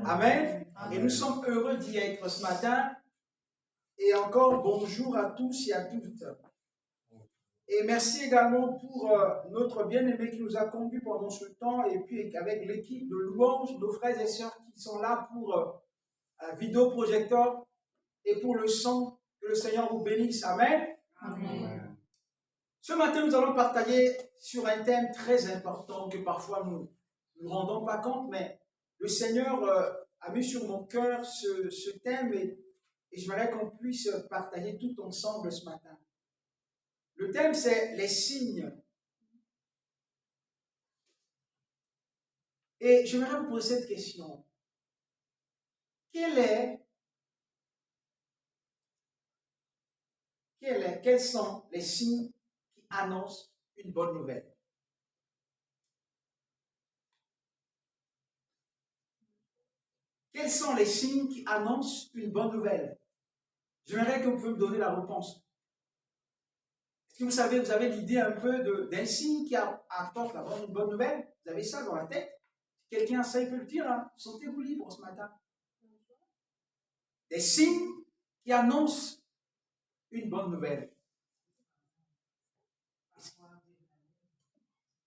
Amen. Et nous sommes heureux d'y être ce matin. Et encore bonjour à tous et à toutes. Et merci également pour notre bien-aimé qui nous a conduits pendant ce temps. Et puis avec l'équipe de louanges, nos frères et sœurs qui sont là pour un vidéoprojecteur et pour le son. Que le Seigneur vous bénisse. Amen. Amen. Ce matin, nous allons partager sur un thème très important que parfois nous ne nous rendons pas compte, mais le Seigneur a mis sur mon cœur ce thème et j'aimerais qu'on puisse partager tout ensemble ce matin. Le thème, c'est les signes. Et j'aimerais vous poser cette question. Quels sont les signes qui annoncent une bonne nouvelle? Quels sont les signes qui annoncent une bonne nouvelle? J'aimerais que vous puissiez me donner la réponse. Est-ce que vous savez, vous avez l'idée un peu d'un signe qui apporte une bonne nouvelle? Vous avez ça dans la tête? Si quelqu'un a ça, il peut le dire. Hein? Sentez-vous libre ce matin. Des signes qui annoncent une bonne nouvelle.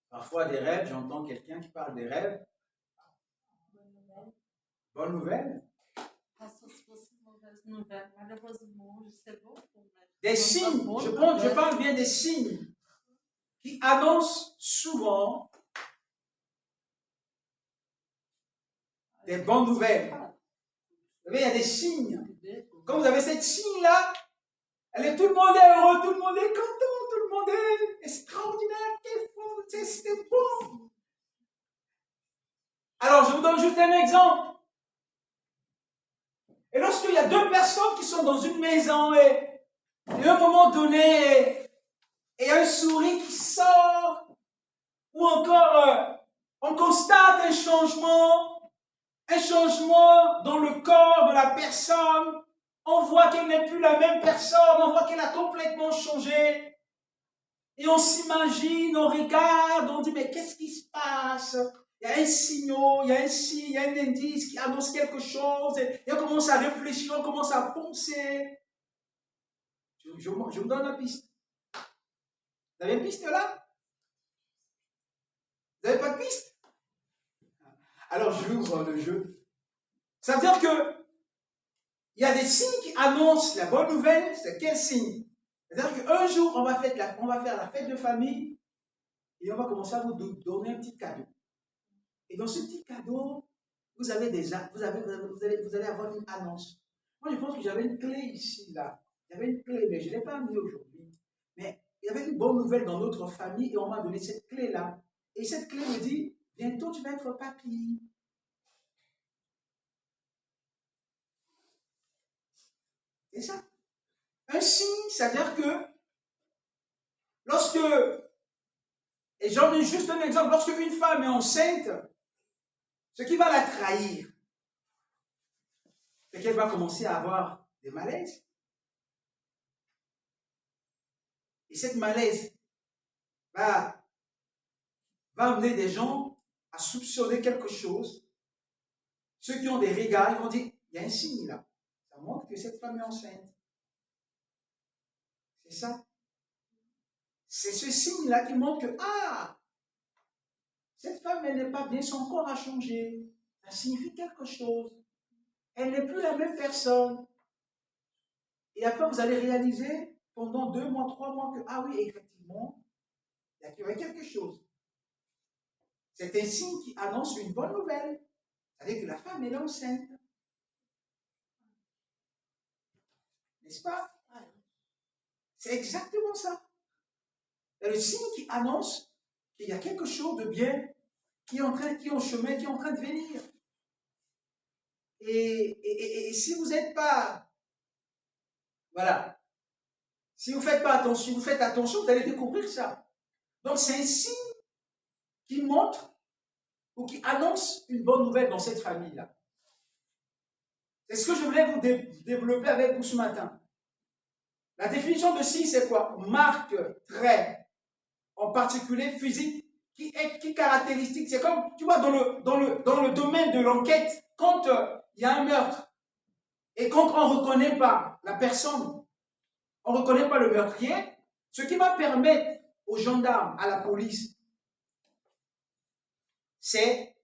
Parfois des rêves, j'entends quelqu'un qui parle des rêves. Bonne nouvelle. Des signes, je parle bien des signes qui annoncent souvent des bonnes nouvelles. Vous savez, il y a des signes. Quand vous avez cette signe-là, tout le monde est heureux, tout le monde est content, tout le monde est extraordinaire, c'est bon. Alors, je vous donne juste un exemple. Et lorsqu'il y a deux personnes qui sont dans une maison et à un moment donné, il y a un sourire qui sort, ou encore on constate un changement dans le corps de la personne, on voit qu'elle n'est plus la même personne, on voit qu'elle a complètement changé, et on s'imagine, on regarde, on dit mais qu'est-ce qui se passe? Il y a un signal, il y a un signe, il y a un indice qui annonce quelque chose, et on commence à réfléchir, on commence à penser. Je vous donne la piste. Vous avez une piste là? Vous n'avez pas de piste? Alors j'ouvre le jeu. Ça veut dire que il y a des signes qui annoncent la bonne nouvelle. C'est quel signe? C'est-à-dire qu'un jour, on va faire la fête de famille et on va commencer à vous donner un petit cadeau. Et dans ce petit cadeau, vous allez avoir une annonce. Moi, je pense que j'avais une clé ici, là. J'avais une clé, mais je ne l'ai pas amenée aujourd'hui. Mais il y avait une bonne nouvelle dans notre famille et on m'a donné cette clé-là. Et cette clé me dit, bientôt tu vas être papy. C'est ça. Un signe, c'est-à-dire que lorsque, et j'en ai juste un exemple, lorsque une femme est enceinte, ce qui va la trahir, c'est qu'elle va commencer à avoir des malaises. Et cette malaise va amener des gens à soupçonner quelque chose. Ceux qui ont des regards, ils vont dire, il y a un signe là. Ça montre que cette femme est enceinte. C'est ça. C'est ce signe-là qui montre que, cette femme, elle n'est pas bien, son corps a changé. Ça signifie quelque chose. Elle n'est plus la même personne. Et après, vous allez réaliser, pendant 2 mois, 3 mois, que, oui, effectivement, il y a quelque chose. C'est un signe qui annonce une bonne nouvelle. C'est-à-dire que la femme, elle est enceinte. N'est-ce pas? C'est exactement ça. C'est le signe qui annonce qu'il y a quelque chose de bien qui est en chemin, qui est en train de venir. Et si vous n'êtes pas, voilà, si vous ne faites pas attention, vous faites attention, vous allez découvrir ça. Donc c'est un signe qui montre ou qui annonce une bonne nouvelle dans cette famille-là. C'est ce que je voulais vous développer avec vous ce matin. La définition de signe, c'est quoi? Marque, trait, en particulier physique, qui caractéristique. C'est comme, tu vois, dans le domaine de l'enquête, quand il y a un meurtre, et quand on ne reconnaît pas la personne, on ne reconnaît pas le meurtrier, ce qui va permettre aux gendarmes, à la police, c'est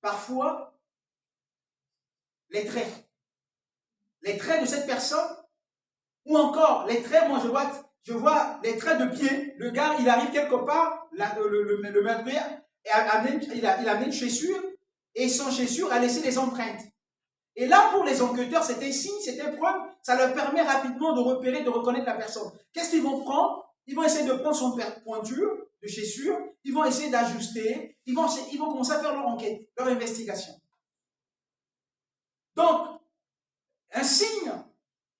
parfois les traits. Les traits de cette personne, ou encore les traits, moi je vois les traits de pied. Le gars, il arrive quelque part, le meurtrier, et il a amené une chaussure, et son chaussure a laissé des empreintes. Et là, pour les enquêteurs, c'était signe, c'était preuve, ça leur permet rapidement de repérer, de reconnaître la personne. Qu'est-ce qu'ils vont prendre? Ils vont essayer de prendre son pointure de chaussure, ils vont essayer d'ajuster, ils vont commencer à faire leur enquête, leur investigation. Donc, un signe,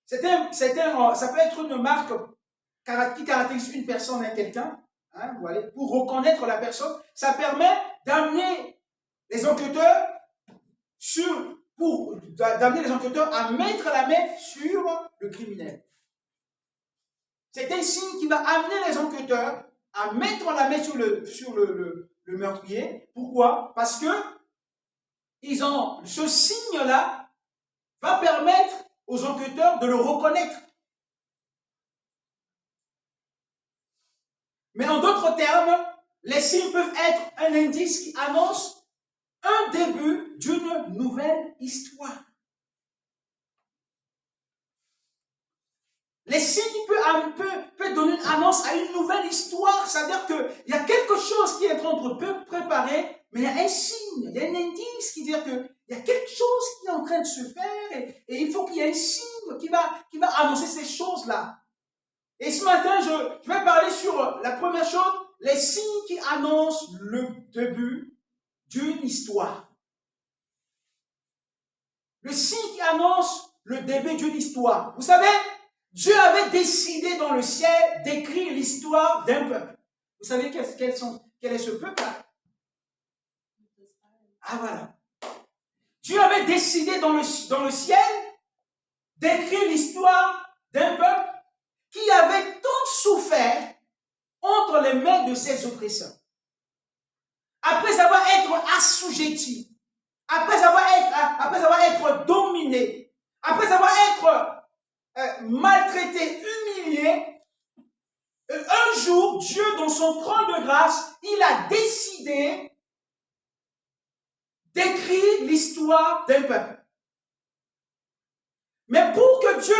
ça peut être une marque qui caractérise une personne et quelqu'un, hein, voilà, pour reconnaître la personne. Ça permet d'amener les enquêteurs à mettre la main sur le criminel. C'est un signe qui va amener les enquêteurs à mettre la main sur le meurtrier. Pourquoi? Parce que ce signe-là va permettre aux enquêteurs de le reconnaître. Mais en d'autres termes, les signes peuvent être un indice qui annonce un début d'une nouvelle histoire. Les signes peuvent donner une annonce à une nouvelle histoire, c'est-à-dire qu'il y a quelque chose qui est en train de préparer, mais il y a un signe, il y a un indice qui dit qu'il y a quelque chose qui est en train de se faire et il faut qu'il y ait un signe qui va annoncer ces choses-là. Et ce matin, je vais parler sur la première chose, les signes qui annoncent le début d'une histoire. Le signe qui annonce le début d'une histoire. Vous savez, Dieu avait décidé dans le ciel d'écrire l'histoire d'un peuple. Vous savez quel est ce peuple-là? Ah voilà. Dieu avait décidé dans le ciel d'écrire l'histoire d'un peuple qui avait tant souffert entre les mains de ses oppresseurs. Après avoir été assujetti, après avoir été dominé, après avoir été maltraité, humilié, un jour, Dieu, dans son trône de grâce, il a décidé d'écrire l'histoire d'un peuple. Mais pour que Dieu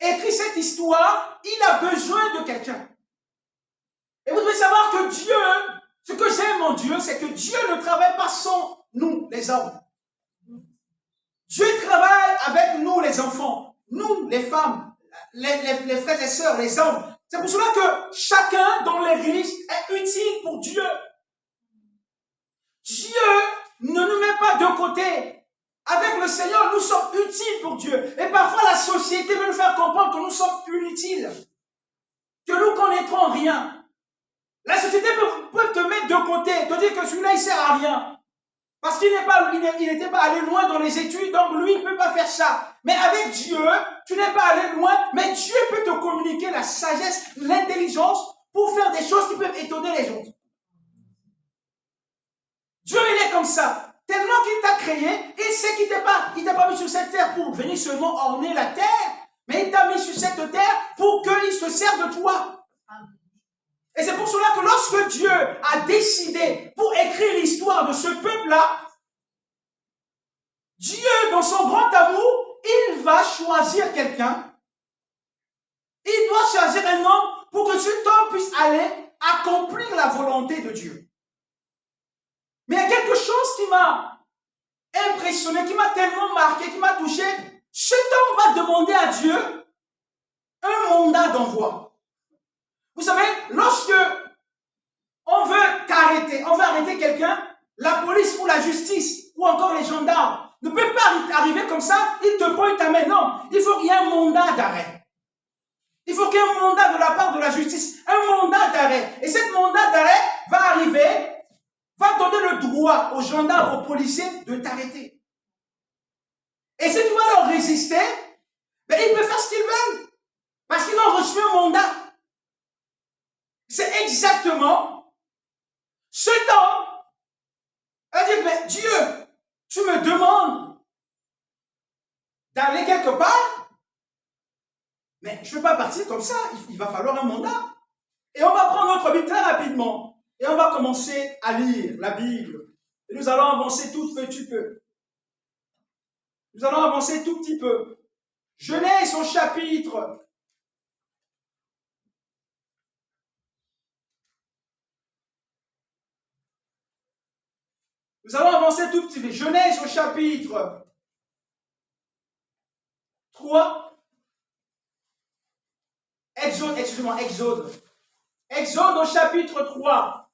écrit cette histoire, il a besoin de quelqu'un. Et vous devez savoir que Dieu, ce que j'aime en Dieu, c'est que Dieu ne travaille pas sans nous, les hommes. Dieu travaille avec nous, les enfants, nous, les femmes, les frères et sœurs, les hommes. C'est pour cela que chacun dans l'Église est utile pour Dieu. Dieu ne nous met pas de côté. Avec le Seigneur, nous sommes utiles pour Dieu. Et parfois, la société veut nous faire comprendre que nous sommes inutiles. Que nous connaîtrons rien. La société peut te mettre de côté, te dire que celui-là, il ne sert à rien. Parce qu'il n'était pas allé loin dans les études, donc lui, il ne peut pas faire ça. Mais avec Dieu, tu n'es pas allé loin, mais Dieu peut te communiquer la sagesse, l'intelligence pour faire des choses qui peuvent étonner les autres. Dieu, il est comme ça. Tellement qu'il t'a créé, il sait qu'il t'a pas mis sur cette terre pour venir seulement orner la terre, mais il t'a mis sur cette terre pour qu'il se serve de toi. Et c'est pour cela que lorsque Dieu a décidé pour écrire l'histoire de ce peuple-là, Dieu, dans son grand amour, il va choisir quelqu'un. Il doit choisir un homme pour que cet homme puisse aller accomplir la volonté de Dieu. Mais il y a quelque chose qui m'a impressionné, qui m'a tellement marqué, qui m'a touché. Cet homme va demander à Dieu un mandat d'envoi. Vous savez, lorsque on veut arrêter quelqu'un, la police ou la justice, ou encore les gendarmes, ne peuvent pas arriver comme ça, ils te pointent ta main. Non, il faut qu'il y ait un mandat d'arrêt. Il faut qu'il y ait un mandat de la part de la justice, un mandat d'arrêt. Et ce mandat d'arrêt va arriver, va donner le droit aux gendarmes, aux policiers de t'arrêter. Et si tu vas leur résister, ben ils peuvent faire ce qu'ils veulent. Parce qu'ils ont reçu un mandat. C'est exactement ce temps. Elle dit, mais Dieu, Tu me demandes d'aller quelque part, mais je ne peux pas partir comme ça. Il va falloir un mandat. Et on va prendre notre Bible très rapidement. Et on va commencer à lire la Bible. Et nous allons avancer tout petit peu. Nous allons avancer tout petit peu. Genèse au chapitre. Nous allons avancer tout petit peu. Genèse au chapitre 3. Exode au chapitre 3.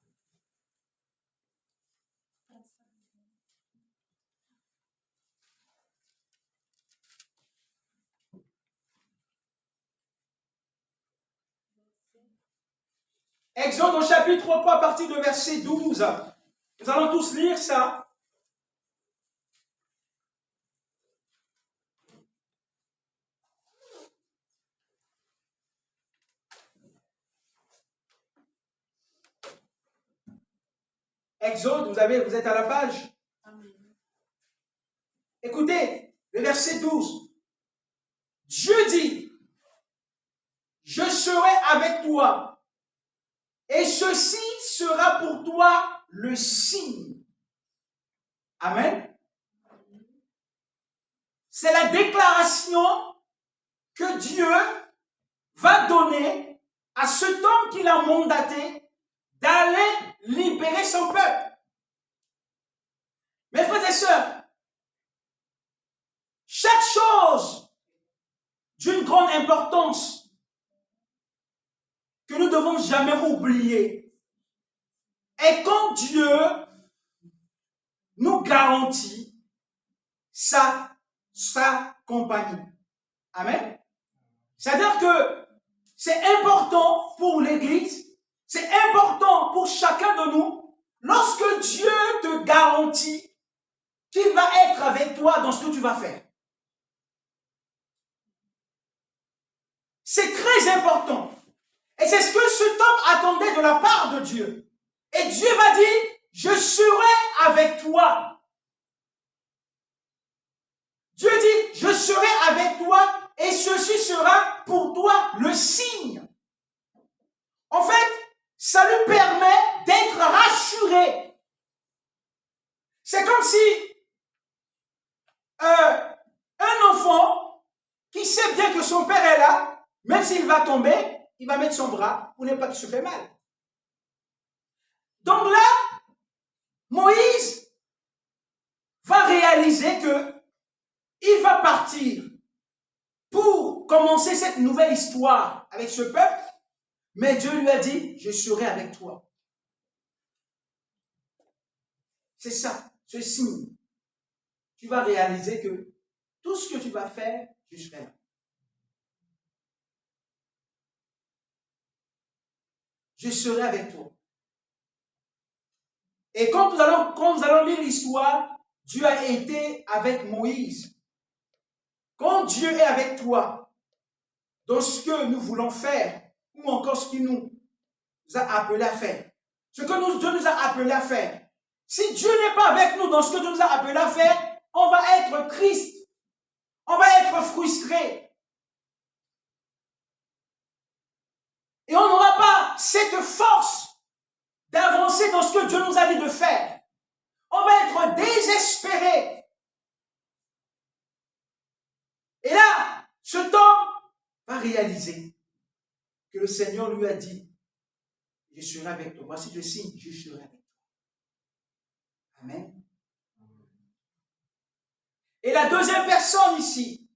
Exode au chapitre 3, à partir de verset 12. Nous allons tous lire ça. Exode, vous êtes à la page. Amen. Écoutez, le verset 12. Dieu dit, je serai avec toi, et ceci sera pour toi le signe. Amen. C'est la déclaration que Dieu va donner à cet homme qu'il a mandaté d'aller libérer son peuple. Mes frères et sœurs, chaque chose d'une grande importance que nous ne devons jamais oublier est quand Dieu nous garantit sa compagnie. Amen. C'est-à-dire que c'est important pour l'Église, c'est important pour chacun de nous, lorsque Dieu te garantit qu'il va être avec toi dans ce que tu vas faire. C'est très important. Et c'est ce que cet homme attendait de la part de Dieu. Et Dieu va dire, je serai avec toi. Dieu dit, je serai avec toi et ceci sera pour toi le signe. En fait, ça lui permet d'être rassuré. C'est comme si un enfant qui sait bien que son père est là, même s'il va tomber, il va mettre son bras pour ne pas qu'il se fait mal. Donc là, Moïse va réaliser que il va partir pour commencer cette nouvelle histoire avec ce peuple, mais Dieu lui a dit, je serai avec toi. C'est ça, ce signe. Tu vas réaliser que tout ce que tu vas faire, je serai là. Je serai avec toi. Et quand nous allons lire l'histoire, Dieu a été avec Moïse. Quand Dieu est avec toi, dans ce que nous voulons faire, ou encore ce qu'il nous a appelé à faire, ce que Dieu nous a appelé à faire, si Dieu n'est pas avec nous dans ce que Dieu nous a appelé à faire, on va être triste, on va être frustré. Et on n'aura pas cette force d'avancer dans ce que Dieu nous a dit de faire. On va être désespéré. Et là, cet homme va réaliser que le Seigneur lui a dit, je serai avec toi. Voici le signe, je serai avec toi. Amen. Et la deuxième personne ici,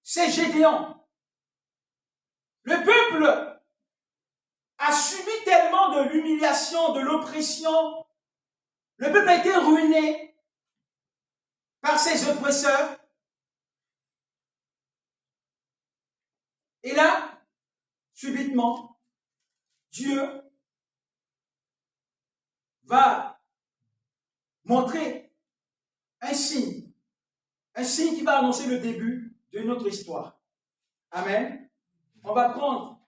c'est Gédéon. Le peuple a subi tellement de l'humiliation, de l'oppression. Le peuple a été ruiné par ses oppresseurs. Et là, subitement, Dieu va montrer un signe qui va annoncer le début de notre histoire. Amen. On va prendre,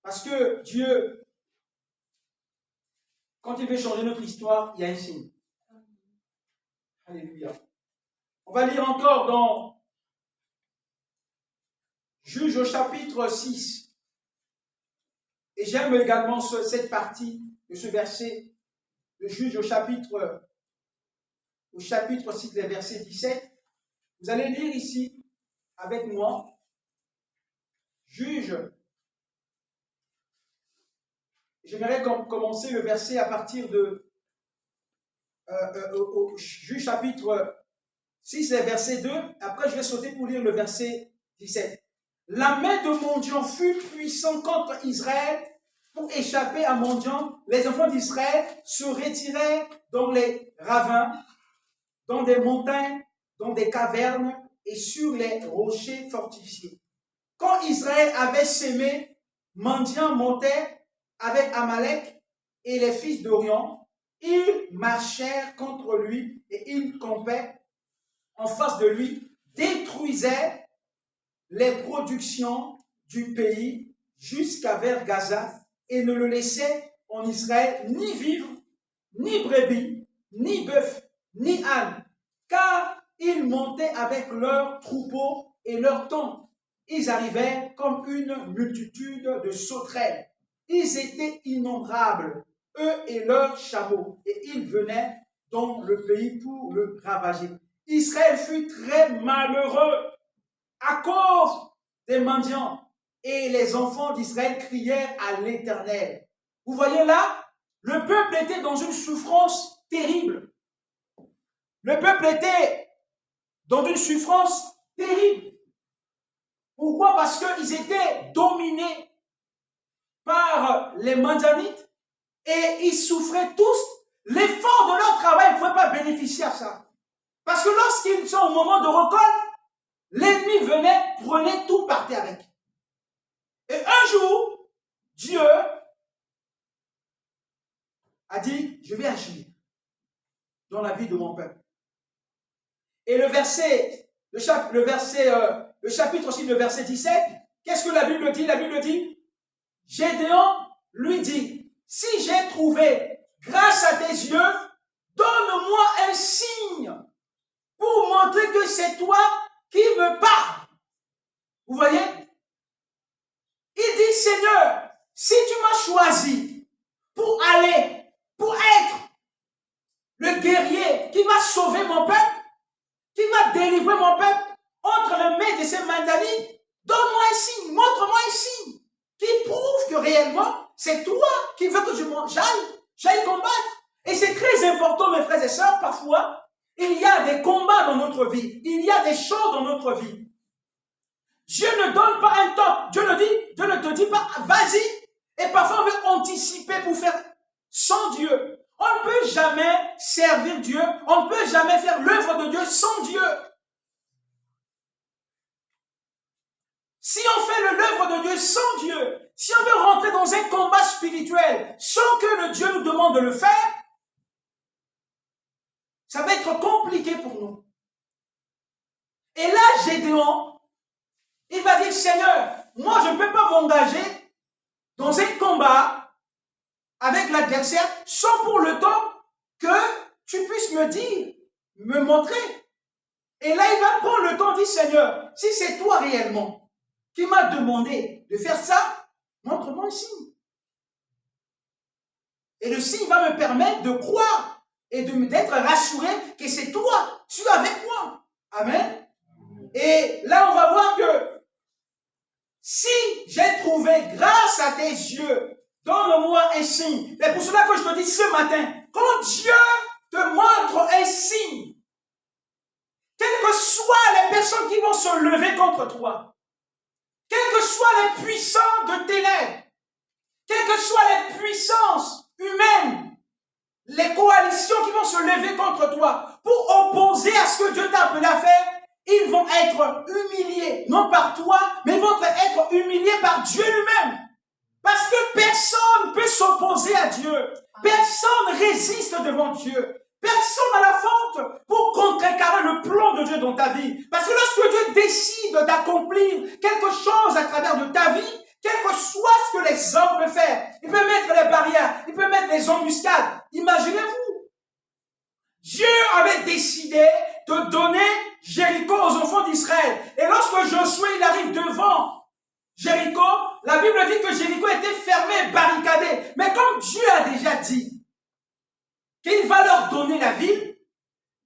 parce que Dieu, quand il veut changer notre histoire, il y a un signe. Alléluia. On va lire encore dans Juges au chapitre 6. Et j'aime également cette partie de ce verset de Juges au chapitre 6, les versets 17. Vous allez lire ici avec moi. Juge. J'aimerais commencer le verset à partir de Juge chapitre 6, verset 2. Après, je vais sauter pour lire le verset 17. La main de Midian fut puissante contre Israël. Pour échapper à Midian, les enfants d'Israël se retiraient dans les ravins, dans des montagnes, dans des cavernes et sur les rochers fortifiés. Quand Israël avait sémé, Midian montait avec Amalek et les fils d'Orion. Ils marchèrent contre lui et ils campaient en face de lui, détruisaient les productions du pays jusqu'à vers Gaza et ne le laissaient en Israël ni vivre, ni brebis, ni bœuf, ni âne, car ils montaient avec leurs troupeaux et leurs tentes. Ils arrivaient comme une multitude de sauterelles. Ils étaient innombrables, eux et leurs chameaux, et ils venaient dans le pays pour le ravager. Israël fut très malheureux à cause des mendiants, et les enfants d'Israël crièrent à l'Éternel. Vous voyez là, le peuple était dans une souffrance terrible. Le peuple était dans une souffrance terrible. Pourquoi? Parce qu'ils étaient dominés par les Madianites et ils souffraient tous. L'effort de leur travail ne pouvait pas bénéficier à ça. Parce que lorsqu'ils sont au moment de récolte, l'ennemi venait, prenait tout, partait avec. Et un jour, Dieu a dit, je vais agir dans la vie de mon peuple. Et le chapitre aussi, le verset 17, qu'est-ce que la Bible dit? La Bible dit, Gédéon lui dit, si j'ai trouvé grâce à tes yeux, donne-moi un signe pour montrer que c'est toi qui me parles. Vous voyez? Il dit, Seigneur, si tu m'as choisi pour aller, pour être le guerrier qui va sauver mon peuple, qui va délivrer mon peuple entre les mains de ces Madianites, donne-moi un signe, montre-moi un signe qui prouve que réellement, c'est toi qui veux que j'aille combattre. Et c'est très important, mes frères et sœurs, parfois, il y a des combats dans notre vie, il y a des choses dans notre vie. Dieu ne donne pas un top, Dieu ne te dit pas, vas-y, et parfois on veut anticiper pour faire sans Dieu. On ne peut jamais servir Dieu, on ne peut jamais faire l'œuvre de Dieu sans Dieu. Si on fait l'œuvre de Dieu sans Dieu, si on veut rentrer dans un combat spirituel sans que le Dieu nous demande de le faire, ça va être compliqué pour nous. Et là, Gédéon, il va dire, Seigneur, moi je ne peux pas m'engager dans un combat avec l'adversaire sans pour le temps que tu puisses me dire, me montrer. Et là, il va prendre le temps de dire, Seigneur, si c'est toi réellement qui m'as demandé de faire ça, montre-moi un signe. Et le signe va me permettre de croire et d'être rassuré que c'est toi, tu es avec moi. Amen. Et là, on va voir que si j'ai trouvé grâce à tes yeux, donne-moi un signe. C'est pour cela que je te dis ce matin, quand Dieu te montre un signe, quelles que soient les personnes qui vont se lever contre toi, quelles que soient les puissants de ténèbres, quelles que soient les puissances humaines, les coalitions qui vont se lever contre toi pour opposer à ce que Dieu t'a appelé à faire, ils vont être humiliés, non par toi, mais ils vont être humiliés par Dieu lui-même. Parce que personne ne peut s'opposer à Dieu. Personne résiste devant Dieu. Personne n'a la force pour contrecarrer le plan de Dieu dans ta vie. Parce que lorsque Dieu décide d'accomplir quelque chose à travers de ta vie, quel que soit ce que les hommes peuvent faire, il peut mettre les barrières, il peut mettre les embuscades. Imaginez-vous, Dieu avait décidé décidé de donner Jéricho aux enfants d'Israël. Et lorsque Josué il arrive devant Jéricho, la Bible dit que Jéricho était fermé, barricadé. Mais comme Dieu a déjà dit qu'il va leur donner la ville,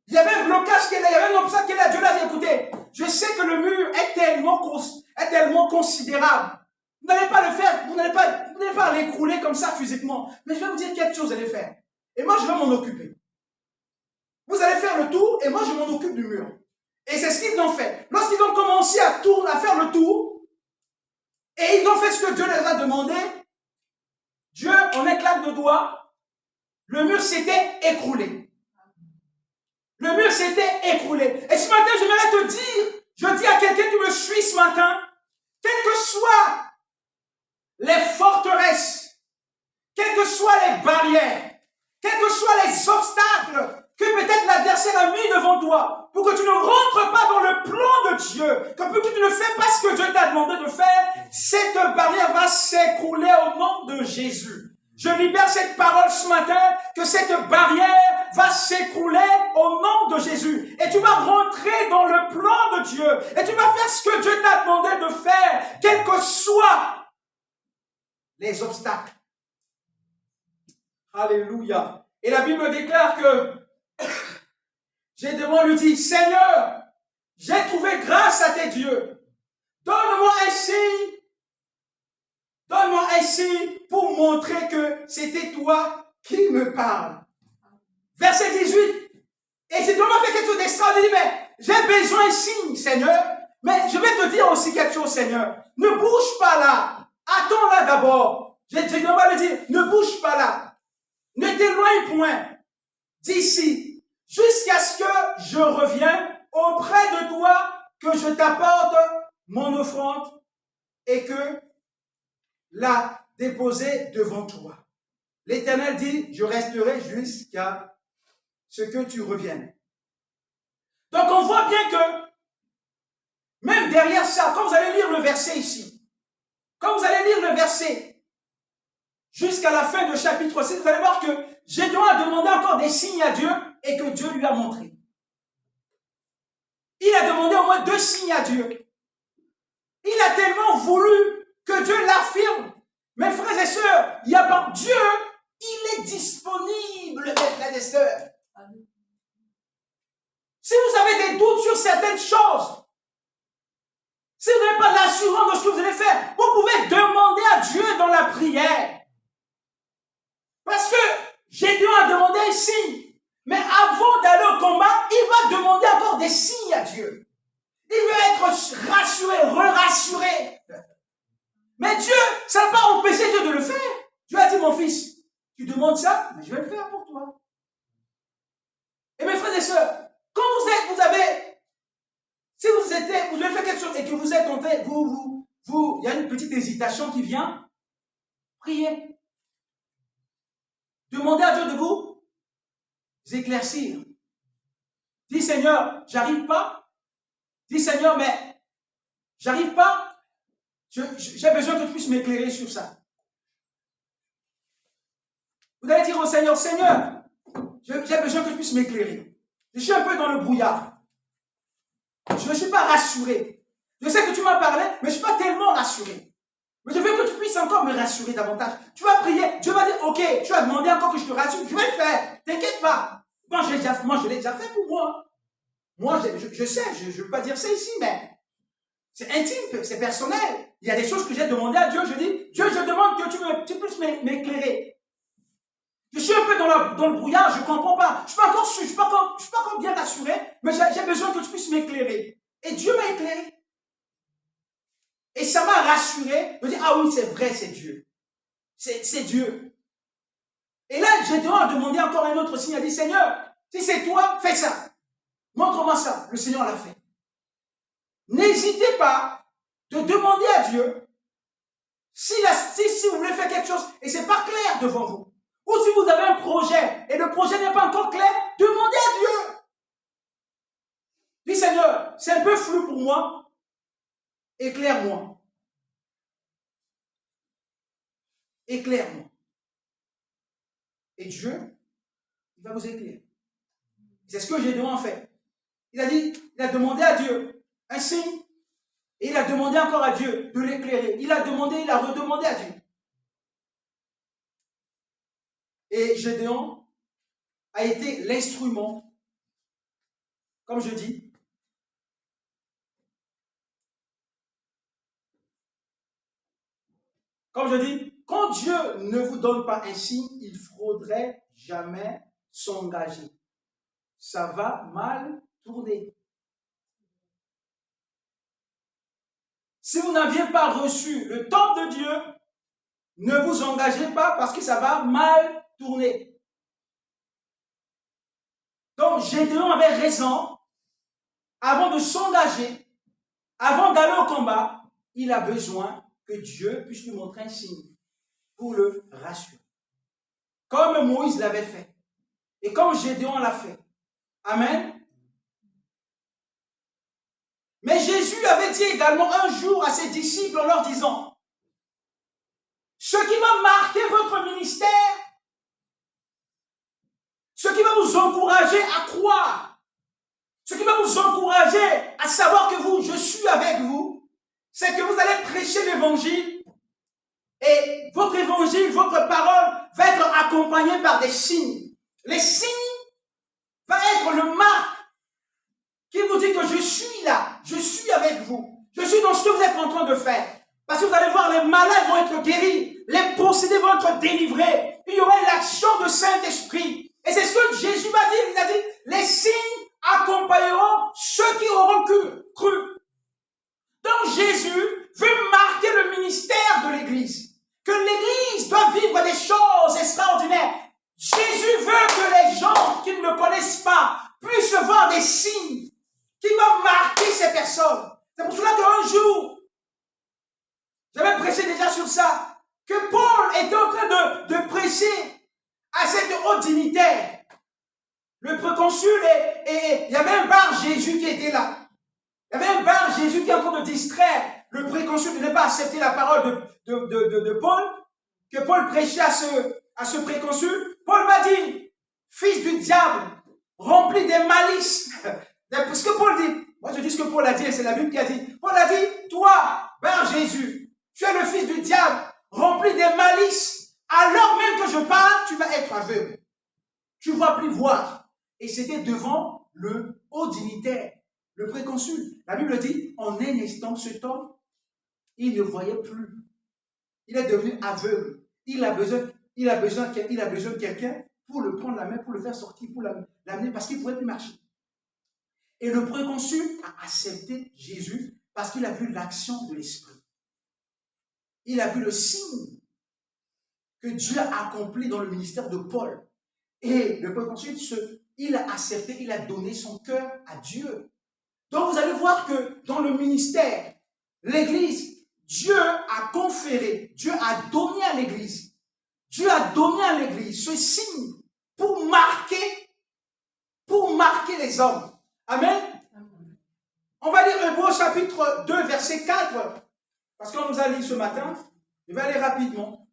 il y avait un blocage qui est là, il y avait un obstacle qui est là. Dieu l'a dit, écoutez, je sais que le mur est tellement considérable. Vous n'allez pas le faire, vous n'allez pas l'écrouler comme ça physiquement. Mais je vais vous dire quelque chose à les faire. Et moi, je vais m'en occuper. Vous allez faire le tour et moi, je m'en occupe du mur. Et c'est ce qu'ils ont fait. Lorsqu'ils ont commencé à faire le tour, et ils ont fait ce que Dieu leur a demandé, Dieu, en un claque de doigts, le mur s'était écroulé. Le mur s'était écroulé. Et ce matin, j'aimerais te dire, je dis à quelqu'un qui me suit ce matin, quelles que soient les forteresses, quelles que soient les barrières, quels que soient les obstacles que peut-être l'adversaire a mis devant toi, pour que tu ne rentres pas dans le plan de Dieu, que pour que tu ne fais pas ce que Dieu t'a demandé de faire, cette barrière va s'écrouler au nom de Jésus. Je libère cette parole ce matin, que cette barrière va s'écrouler au nom de Jésus. Et tu vas rentrer dans le plan de Dieu. Et tu vas faire ce que Dieu t'a demandé de faire, quels que soient les obstacles. Alléluia. Et la Bible déclare que Gédéon lui dit, Seigneur, j'ai trouvé grâce à tes dieux. Donne-moi un signe pour montrer que c'était toi qui me parles. Verset 18. Et Gédéon m'a fait quelque chose d'extraordinaire. Mais j'ai besoin d'un signe, Seigneur. Mais je vais te dire aussi quelque chose, Seigneur. Ne bouge pas là. Attends là d'abord. Gédéon va lui dire, ne bouge pas là. Ne t'éloigne point d'ici, jusqu'à ce que je revienne auprès de toi, que je t'apporte mon offrande et que la déposer devant toi. L'Éternel dit, je resterai jusqu'à ce que tu reviennes. Donc on voit bien que, même derrière ça, quand vous allez lire le verset ici, quand vous allez lire le verset jusqu'à la fin du chapitre 6, vous allez voir que Gédéon a demandé encore des signes à Dieu et que Dieu lui a montré. Il a demandé au moins 2 signes à Dieu. Il a tellement voulu que Dieu l'affirme. Mes frères et sœurs, il y a par Dieu, il est disponible, mes frères et sœurs. Si vous avez des doutes sur certaines choses, si vous n'avez pas l'assurance de ce que vous allez faire, vous pouvez demander à Dieu dans la prière. Parce que Gédéon a demandé un signe. Mais avant d'aller au combat, il va demander encore des signes à Dieu. Il veut être rassuré, re-rassuré. Mais Dieu, ça n'a pas empêché Dieu de le faire. Dieu a dit, mon fils, tu demandes ça, mais je vais le faire pour toi. Et mes frères et sœurs, quand si vous avez fait quelque chose et que vous êtes tenté, il y a une petite hésitation qui vient, priez. Demandez à Dieu de vous éclaircir. Dis Seigneur, j'arrive pas. Dis Seigneur, mais j'arrive pas. J'ai besoin que tu puisses m'éclairer sur ça. Vous allez dire au Seigneur, Seigneur, j'ai besoin que tu puisses m'éclairer. Je suis un peu dans le brouillard. Je ne suis pas rassuré. Je sais que tu m'as parlé, mais je ne suis pas tellement rassuré. Mais je veux que tu puisses encore me rassurer davantage. Tu vas prier, Dieu va dire, ok, tu as demandé encore que je te rassure, je vais le faire. T'inquiète pas. Moi, je l'ai déjà fait pour moi. Moi, je sais, je ne veux pas dire ça ici, mais c'est intime, c'est personnel. Il y a des choses que j'ai demandé à Dieu. Je dis, Dieu, je demande que tu puisses m'éclairer. Je suis un peu dans le brouillard, je ne comprends pas. Je ne suis pas encore bien rassuré, mais j'ai besoin que tu puisses m'éclairer. Et Dieu m'a éclairé. Et ça m'a rassuré. Je dis, ah oui, c'est vrai, c'est Dieu. C'est Dieu. Et là, Gédéon a demandé encore un autre signe. Il a dit, Seigneur, si c'est toi, fais ça. Montre-moi ça. Le Seigneur l'a fait. N'hésitez pas de demander à Dieu si vous voulez faire quelque chose et c'est pas clair devant vous. Ou si vous avez un projet et le projet n'est pas encore clair, demandez à Dieu. Dis Seigneur, c'est un peu flou pour moi. Éclaire-moi. Éclaire-moi. Et Dieu, il va vous éclairer. C'est ce que Gédéon a fait. Il a demandé à Dieu un signe. Et il a demandé encore à Dieu de l'éclairer. Il a demandé, il a redemandé à Dieu. Et Gédéon a été l'instrument, comme je dis, quand Dieu ne vous donne pas un signe, il ne faudrait jamais s'engager. Ça va mal tourner. Si vous n'aviez pas reçu le temps de Dieu, ne vous engagez pas parce que ça va mal tourner. Donc Gédéon avait raison. Avant de s'engager, avant d'aller au combat, il a besoin que Dieu puisse lui montrer un signe pour le rassurer. Comme Moïse l'avait fait. Et comme Gédéon l'a fait. Amen. Mais Jésus avait dit également un jour à ses disciples en leur disant, ce qui va marquer votre ministère, ce qui va vous encourager à croire, ce qui va vous encourager à savoir que je suis avec vous, c'est que vous allez prêcher l'évangile et votre évangile, votre parole va être accompagnée par des signes. Les signes vont être le marque qui vous dit que je suis là, je suis avec vous, je suis dans ce que vous êtes en train de faire. Parce que vous allez voir, les malades vont être guéris, les possédés vont être délivrés, il y aura l'action de Saint-Esprit. Et c'est ce que Jésus m'a dit, il a dit, les signes accompagneront ceux qui auront cru. Donc Jésus veut marquer le ministère de l'Église, que l'Église doit vivre des choses extraordinaires. Jésus veut que les gens qui ne le connaissent pas puissent voir des signes qui vont marquer ces personnes. C'est pour cela qu'un jour, j'avais prêché déjà sur ça, que Paul était en train de prêcher à cette haute dignitaire. Le préconsul, et il y avait un bar Jésus qui était là. Il y avait un bar Jésus qui est en train de distraire le préconsul de ne pas accepter la parole de Paul, que Paul prêchait à ce préconsul. Paul m'a dit, fils du diable, rempli des malices. Ce que Paul dit, moi je dis ce que Paul a dit, c'est la Bible qui a dit. Paul a dit, toi, bar Jésus, tu es le fils du diable, rempli des malices. Alors même que je parle, tu vas être aveugle. Tu ne vas plus voir. Et c'était devant le haut dignitaire, le préconsul. La Bible dit, en un instant, cet homme, il ne voyait plus. Il est devenu aveugle. Il a besoin de quelqu'un pour le prendre la main, pour le faire sortir, pour l'amener, parce qu'il ne pouvait plus marcher. Et le préconsul a accepté Jésus parce qu'il a vu l'action de l'Esprit. Il a vu le signe que Dieu a accompli dans le ministère de Paul. Et le préconsul, il a accepté, il a donné son cœur à Dieu. Donc vous allez voir que dans le ministère, l'Église, Dieu a conféré, Dieu a donné à l'Église, ce signe pour marquer les hommes. Amen. On va lire Hébreux chapitre 2, verset 4, parce qu'on nous a lu ce matin. Je vais aller rapidement.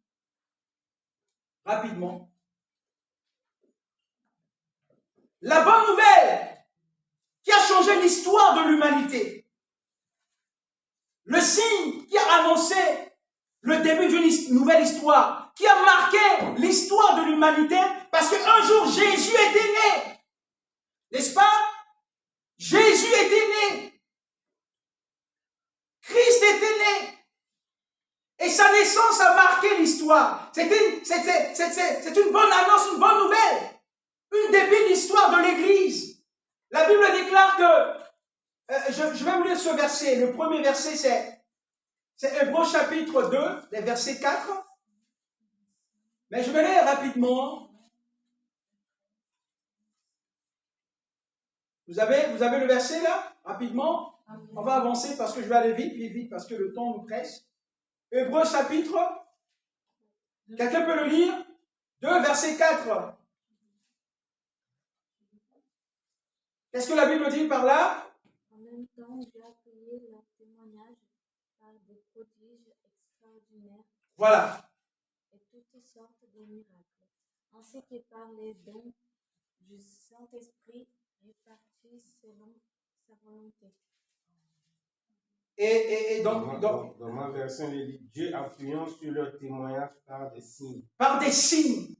La bonne nouvelle qui a changé l'histoire de l'humanité. Le signe qui a annoncé le début d'une nouvelle histoire, qui a marqué l'histoire de l'humanité, parce qu'un jour Jésus était né. N'est-ce pas? Jésus était né. Christ était né. Et sa naissance a marqué l'histoire. C'est une bonne annonce, une bonne nouvelle. Une début d'histoire de l'Église. La Bible déclare que, je vais vous lire ce verset. Le premier verset, c'est Hébreux chapitre 2, les versets 4. Mais je vais lire rapidement. Vous avez le verset là? Rapidement. On va avancer parce que je vais aller vite, parce que le temps nous presse. Hébreux chapitre, quelqu'un peut le lire? 2, verset 4. Qu'est-ce que la Bible dit par là? En même temps, Dieu a payé leur témoignage par des prodiges extraordinaires. Voilà. Et toutes sortes de miracles. Ainsi que par les dons du Saint-Esprit, répartis selon sa volonté. Et Dans ma version, il dit Dieu appuyant sur leur témoignage par des signes. Par des signes.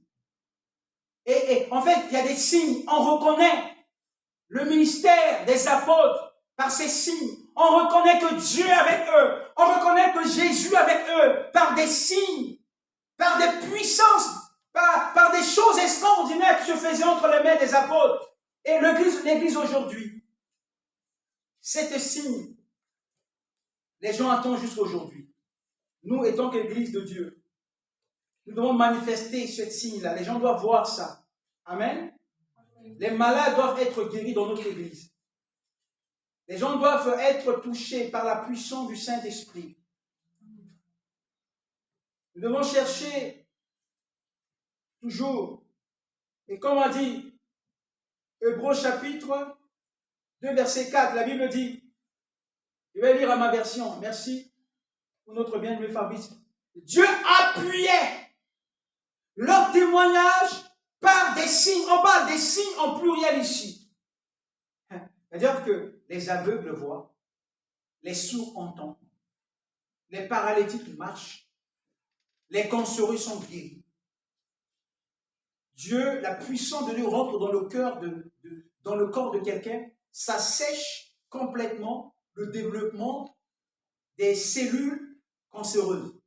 Et en fait, il y a des signes. On reconnaît le ministère des apôtres par ces signes. On reconnaît que Dieu est avec eux. On reconnaît que Jésus est avec eux par des signes, par des puissances, par des choses extraordinaires qui se faisaient entre les mains des apôtres. Et l'Église aujourd'hui, cet signe, les gens attendent jusqu'à aujourd'hui. Nous, étant qu'Église de Dieu, nous devons manifester ce signe-là. Les gens doivent voir ça. Amen. Les malades doivent être guéris dans notre Église. Les gens doivent être touchés par la puissance du Saint-Esprit. Nous devons chercher toujours, et comme on dit, Hébreux chapitre 2, verset 4, la Bible dit, je vais lire à ma version, merci pour notre bien-aimé Fabrice. Dieu appuyait leur témoignage par des signes. On parle des signes en pluriel ici. C'est-à-dire que les aveugles voient, les sourds entendent, les paralytiques marchent, les cancéreux sont guéris. Dieu, la puissance de Dieu rentre dans le cœur dans le corps de quelqu'un, ça sèche complètement le développement des cellules cancéreuses.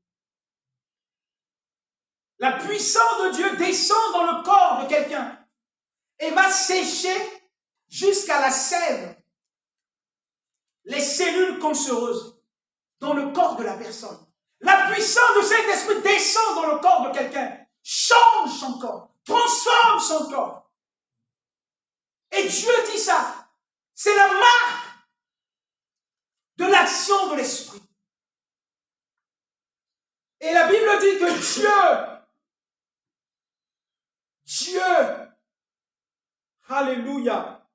La puissance de Dieu descend dans le corps de quelqu'un et va sécher jusqu'à la sève les cellules cancéreuses dans le corps de la personne. La puissance de cet esprit descend dans le corps de quelqu'un, change son corps, transforme son corps. Et Dieu dit ça. C'est la marque de l'action de l'esprit. Et la Bible dit que Dieu, alléluia,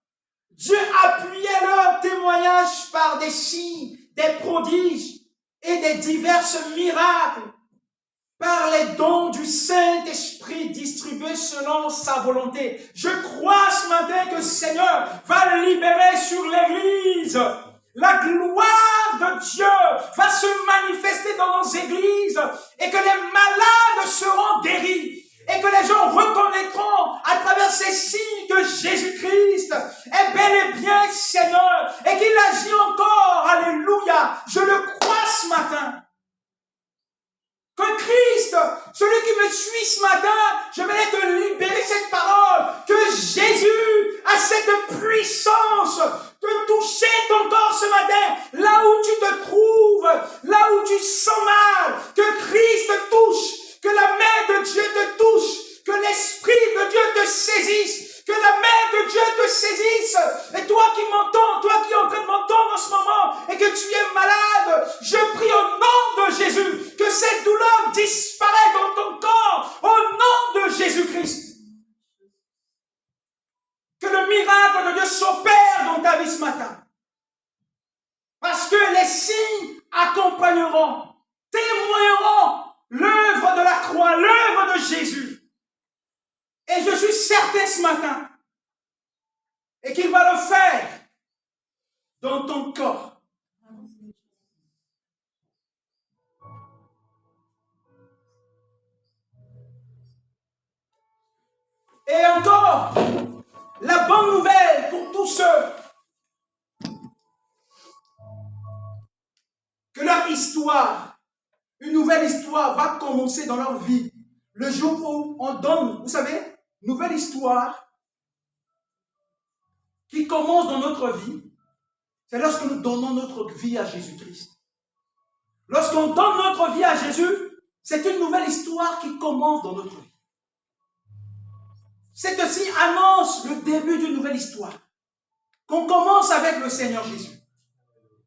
Dieu appuyait leur témoignage par des signes, des prodiges et des divers miracles, par les dons du Saint-Esprit distribués selon sa volonté. Je crois ce matin que le Seigneur va libérer sur l'Église. La gloire de Dieu va se manifester dans nos églises et que les malades seront guéris. Et que les gens reconnaîtront à travers ces signes que Jésus-Christ est bel et bien Seigneur et qu'il agit encore. Alléluia. Je le crois ce matin. Que Christ, celui qui me suit ce matin, je vais te libérer cette parole. Que Jésus a cette puissance de toucher ton corps ce matin. Là où tu te trouves, là où tu sens mal. Que Christ te touche. Que la main de Dieu te touche, que l'Esprit de Dieu te saisisse, que la main de Dieu te saisisse. Et toi qui m'entends, toi qui es en train de m'entendre en ce moment, et que tu es malade, je prie au nom de Jésus, que cette douleur disparaisse dans ton corps, au nom de Jésus-Christ. Que le miracle de Dieu s'opère dans ta vie ce matin. Parce que les signes accompagneront, témoigneront l'œuvre de la croix, l'œuvre de Jésus. Et je suis certain ce matin, et qu'il va le faire dans ton corps. Et encore, la bonne nouvelle pour tous ceux que leur histoire, une nouvelle histoire va commencer dans leur vie. Le jour où on donne, vous savez, une nouvelle histoire qui commence dans notre vie, c'est lorsque nous donnons notre vie à Jésus-Christ. Lorsqu'on donne notre vie à Jésus, c'est une nouvelle histoire qui commence dans notre vie. C'est aussi annonce le début d'une nouvelle histoire. Qu'on commence avec le Seigneur Jésus.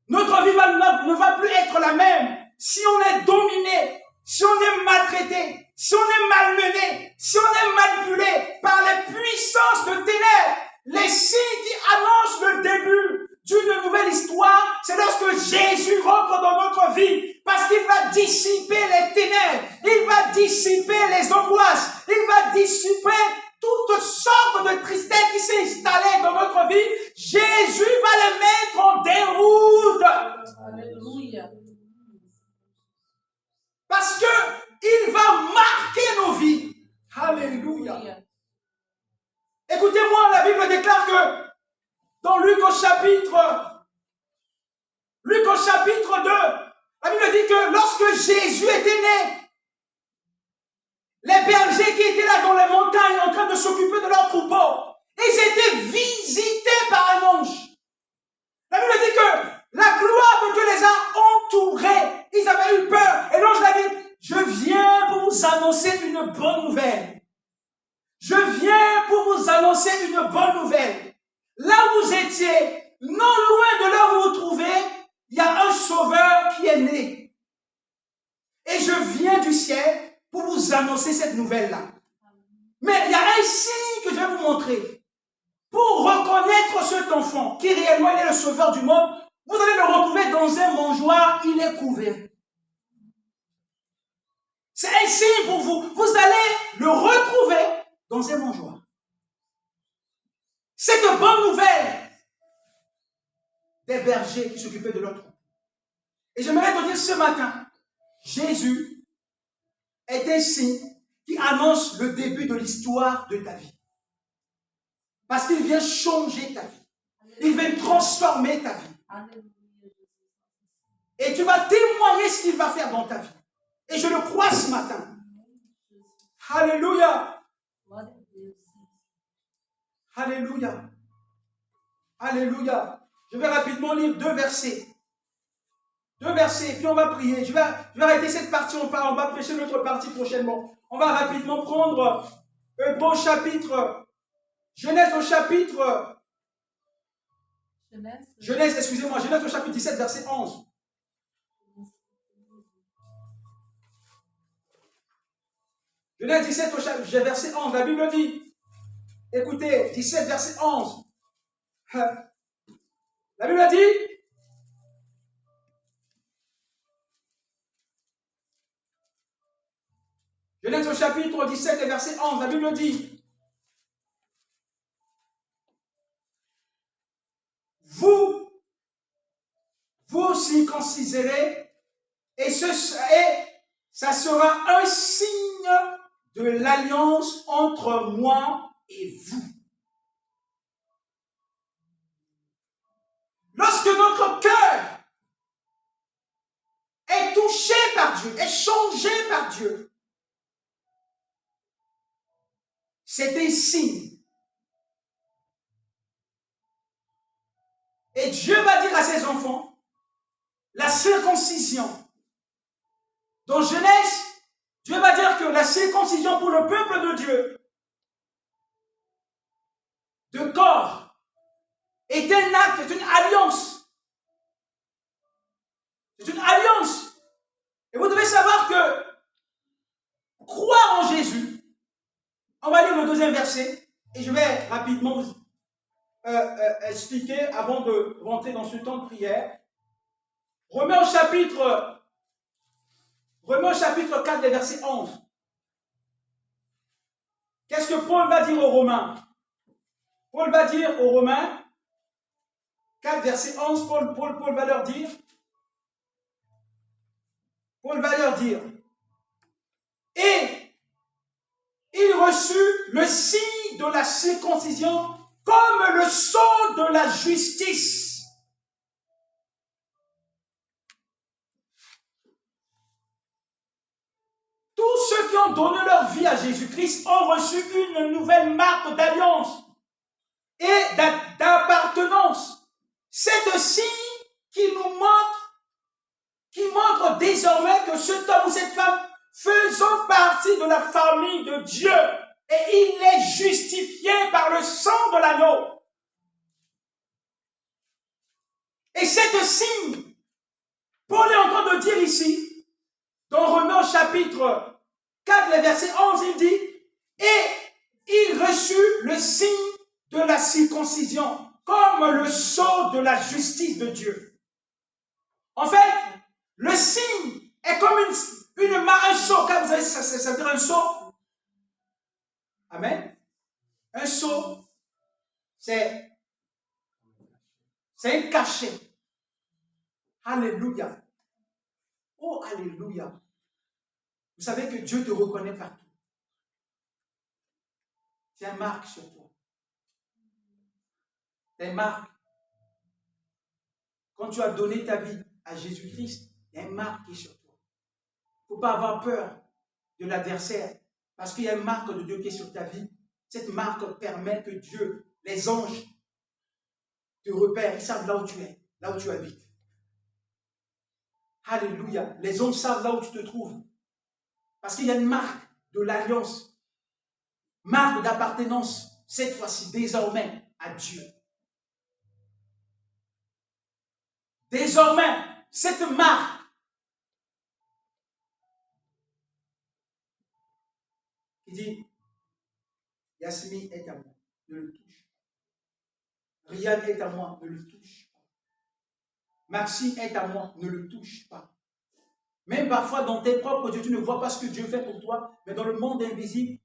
Notre vie ne va plus être la même. Si on est dominé, si on est maltraité, si on est malmené, si on est manipulé par les puissances de ténèbres, les signes qui annoncent le début d'une nouvelle histoire, c'est lorsque Jésus rentre dans notre vie, parce qu'il va dissiper les ténèbres, il va dissiper les angoisses, il va dissiper toutes sortes de tristesse qui s'est installée dans notre vie, les mettre en déroute. Alléluia. Parce que il va marquer nos vies. Alléluia. Écoutez-moi, la Bible déclare que dans Luc au chapitre 2, la Bible dit que lorsque Jésus était né, les bergers qui étaient là dans les montagnes en train de s'occuper de leurs troupeaux, ils étaient visités par un ange. La Bible dit que la gloire de Dieu les a entourés. Ils avaient eu peur. Et l'ange leur a dit, je viens pour vous annoncer une bonne nouvelle. Je viens pour vous annoncer une bonne nouvelle. Là où vous étiez, non loin de là où vous vous trouvez, il y a un sauveur qui est né. Et je viens du ciel pour vous annoncer cette nouvelle-là. Mais il y a un signe que je vais vous montrer. Pour reconnaître cet enfant qui réellement est le sauveur du monde, vous allez le retrouver dans un mangeoire, il est couvert. C'est un signe pour vous. Vous allez le retrouver dans un mangeoire. Cette bonne nouvelle des bergers qui s'occupaient de leur troupeau. Et j'aimerais te dire ce matin, Jésus est un signe qui annonce le début de l'histoire de ta vie. Parce qu'il vient changer ta vie. Il vient transformer ta vie. Et tu vas témoigner ce qu'il va faire dans ta vie. Et je le crois ce matin. Alléluia. Alléluia. Alléluia. Je vais rapidement lire 2 versets. 2 versets, puis on va prier. Je vais arrêter cette partie, on va prêcher notre partie prochainement. On va rapidement prendre Hébreux chapitre, Genèse au chapitre, Genèse au chapitre 17, verset 11. Genèse 17 au chapitre, verset 11, la Bible dit, écoutez, 17, verset 11. La Bible dit, Genèse au chapitre 17, verset 11, la Bible dit, vous circonciserez et ça sera un signe de l'alliance entre moi et vous. Lorsque notre cœur est touché par Dieu, est changé par Dieu, c'est un signe. Et Dieu va dire à ses enfants, la circoncision. Dans Genèse, Dieu va dire que la circoncision pour le peuple de Dieu, de corps, est un acte, c'est une alliance. C'est une alliance. Et vous devez savoir que croire en Jésus, on va lire le 2e verset, et je vais rapidement vous expliquer avant de rentrer dans ce temps de prière. Romains au chapitre 4, verset 11. Qu'est-ce que Paul va dire aux Romains? Paul va dire aux Romains, 4, verset 11, Paul va leur dire, et il reçut le signe de la circoncision comme le sceau de la justice. Tous ceux qui ont donné leur vie à Jésus-Christ ont reçu une nouvelle marque d'alliance et d'appartenance. C'est un signe qui montre désormais que cet homme ou cette femme faisant partie de la famille de Dieu et il est justifié par le sang de l'agneau. Et c'est un signe, Paul est en train de dire ici, dans Romains chapitre 4, le verset 11, il dit, et il reçut le signe de la circoncision, comme le sceau de la justice de Dieu. En fait, le signe est comme un sceau, quand vous avez, ça veut dire un sceau. Amen. Un sceau, c'est C'est un cachet. Alléluia. Oh, alléluia. Vous savez que Dieu te reconnaît partout. C'est une marque sur toi. C'est une marque. Quand tu as donné ta vie à Jésus-Christ, il y a une marque qui est sur toi. Il ne faut pas avoir peur de l'adversaire. Parce qu'il y a une marque de Dieu qui est sur ta vie. Cette marque permet que Dieu, les anges, te repèrent. Ils savent là où tu es, là où tu habites. Alléluia. Les anges savent là où tu te trouves. Parce qu'il y a une marque de l'alliance. Marque d'appartenance, cette fois-ci, désormais, à Dieu. Désormais, cette marque qui dit, Yasmine est à moi, ne le touche pas. Riyad est à moi, ne le touche pas. Maxime est à moi, ne le touche pas. Même parfois dans tes propres yeux, tu ne vois pas ce que Dieu fait pour toi, mais dans le monde invisible,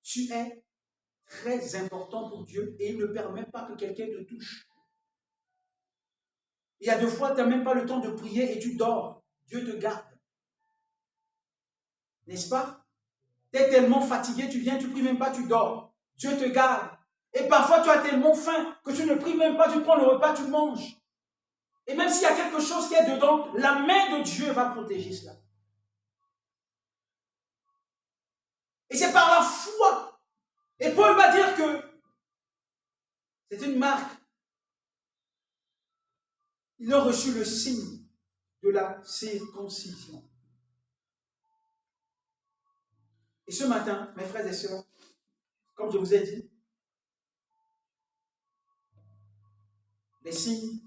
tu es très important pour Dieu et il ne permet pas que quelqu'un te touche. Il y a 2 fois, tu n'as même pas le temps de prier et tu dors. Dieu te garde. N'est-ce pas? Tu es tellement fatigué, tu viens, tu ne pries même pas, tu dors. Dieu te garde. Et parfois, tu as tellement faim que tu ne pries même pas, tu prends le repas, tu manges. Et même s'il y a quelque chose qui est dedans, la main de Dieu va protéger cela. Et c'est par la foi. Et Paul va dire que c'est une marque. Ils ont reçu le signe de la circoncision. Et ce matin, mes frères et sœurs, comme je vous ai dit, les signes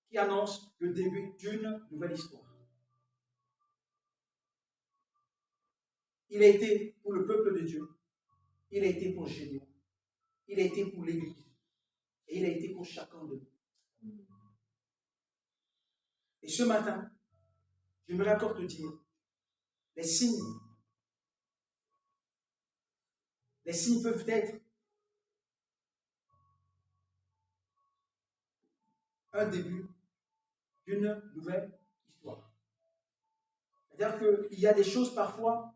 qui annoncent le début d'une nouvelle histoire. Il a été pour le peuple de Dieu, il a été pour Gédéon, il a été pour l'Église, et il a été pour chacun de nous. Et ce matin, j'aimerais encore te dire, les signes peuvent être un début d'une nouvelle histoire. C'est-à-dire qu'il y a des choses parfois,